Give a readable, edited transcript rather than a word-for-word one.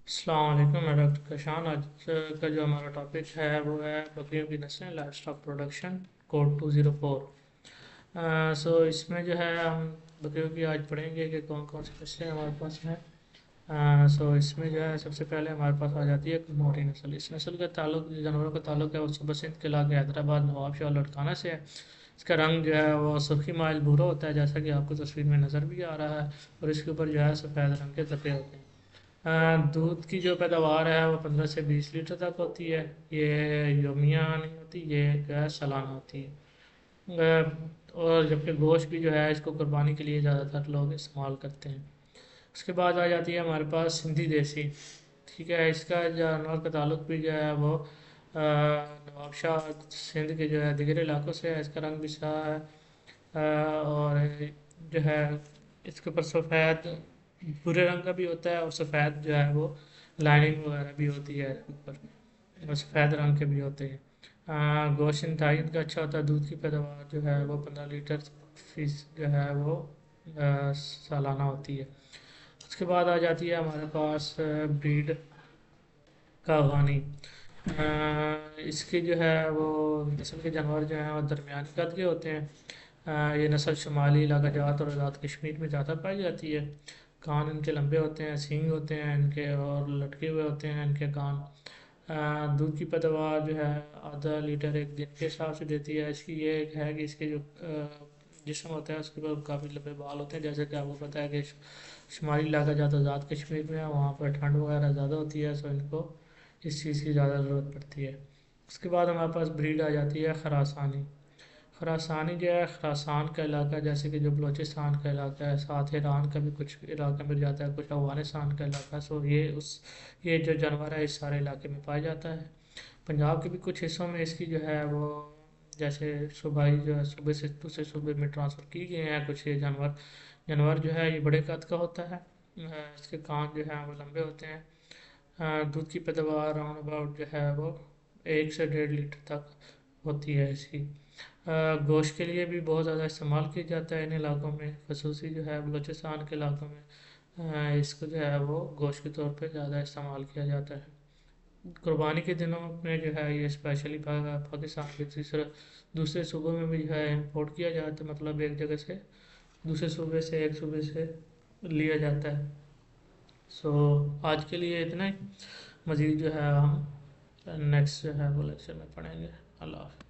السلام علیکم، میں ڈاکٹر کشان۔ آج کا جو ہمارا ٹاپک ہے وہ ہے بکریوں کی نسلیں، لائف اسٹاک پروڈکشن، کوڈ 204۔ اس میں جو ہے ہم بکریوں کی آج پڑھیں گے کہ کون کون سی نسلیں ہمارے پاس ہیں۔ اس میں جو ہے سب سے پہلے ہمارے پاس آ جاتی ہے موری نسل۔ اس نسل کا تعلق جانوروں کا تعلق ہے وہ صوبہ سندھ کے علاقے حیدرآباد، نواب شاہ اور لٹکانہ سے ہے۔ اس کا رنگ جو ہے وہ سرخی مائل بھورا ہوتا ہے، جیسا کہ آپ کو تصویر میں نظر بھی آ رہا ہے، اور اس کے اوپر جو ہے سفید رنگ کے دھبے ہوتے ہیں۔ دودھ کی جو پیداوار ہے وہ 15 سے 20 لیٹر تک ہوتی ہے۔ یہ یومیہ نہیں ہوتی، یہ سالانہ ہوتی ہے۔ اور جبکہ گوشت بھی جو ہے اس کو قربانی کے لیے زیادہ تر لوگ استعمال کرتے ہیں۔ اس کے بعد آ جاتی ہے ہمارے پاس سندھی دیسی۔ ٹھیک ہے، اس کا جانور کا تعلق بھی جو ہے وہ نواب شاہ سندھ کے جو ہے دیگر علاقوں سے ہے۔ اس کا رنگ بھی سیاہ ہے، اور جو ہے اس کے اوپر سفید بھورے رنگ کا بھی ہوتا ہے، اور سفید جو ہے وہ لائننگ وغیرہ بھی ہوتی ہے اوپر، اور سفید رنگ کے بھی ہوتے ہیں۔ گوشت انتہائی ان کا اچھا ہوتا ہے۔ دودھ کی پیداوار جو ہے وہ 15 لیٹر فیس جو ہے وہ سالانہ ہوتی ہے۔ اس کے بعد آ جاتی ہے ہمارے پاس بریڈ کا افغانی۔ اس کی جو ہے وہ نسل کے جانور جو ہیں وہ درمیانی قد کے ہوتے ہیں۔ یہ نسل شمالی علاقہ جات اور آزاد کشمیر میں زیادہ پائی جاتی ہے۔ کان ان کے لمبے ہوتے ہیں، سینگ ہوتے ہیں ان کے، اور لٹکے ہوئے ہوتے ہیں ان کے کان۔ دودھ کی پیداوار جو ہے آدھا لیٹر ایک دن کے حساب سے دیتی ہے۔ اس کی یہ ایک ہے کہ اس کے جو جسم ہوتا ہے اس کے اوپر کافی لمبے بال ہوتے ہیں، جیسے کہ آپ کو پتہ ہے کہ شمالی علاقہ جات آزاد کشمیر میں ہے، وہاں پر ٹھنڈ وغیرہ زیادہ ہوتی ہے، سو ان کو اس چیز کی زیادہ ضرورت پڑتی ہے۔ اس کے بعد ہمارے پاس بریڈ آ جاتی ہے خراسانی۔ خراسانی جو ہے خراسان کا علاقہ، جیسے کہ جو بلوچستان کا علاقہ ہے، ساتھ ایران کا بھی کچھ علاقہ مل جاتا ہے، کچھ افغانستان کا علاقہ، یہ جو جانور ہے اس سارے علاقے میں پایا جاتا ہے۔ پنجاب کے بھی کچھ حصوں میں اس کی جو ہے وہ جیسے صوبائی جو ہے صوبے سے دوسرے صوبے میں ٹرانسفر کی گئے ہیں کچھ یہ جانور جو ہے یہ بڑے قد کا ہوتا ہے۔ اس کے کان جو ہے وہ لمبے ہوتے ہیں۔ دودھ کی پیداوار راؤنڈ اباؤٹ جو ہے وہ 1 سے 1.5 لیٹر تک ہوتی ہے اس کی۔ گوشت کے لیے بھی بہت زیادہ استعمال کیا جاتا ہے ان علاقوں میں، خصوصی جو ہے بلوچستان کے علاقوں میں اس کو جو ہے وہ گوشت کے طور پہ زیادہ استعمال کیا جاتا ہے۔ قربانی کے دنوں میں جو ہے یہ اسپیشلی پاکستان کے دوسرے صوبوں میں بھی جو ہے امپورٹ کیا جاتا ہے، مطلب ایک جگہ سے دوسرے صوبے سے ایک صوبے سے لیا جاتا ہے۔ آج کے لیے اتنا ہی، مزید جو ہے ہم نیکسٹ جو ہے وہ لیکچر میں پڑھیں گے۔ اللہ حافظ۔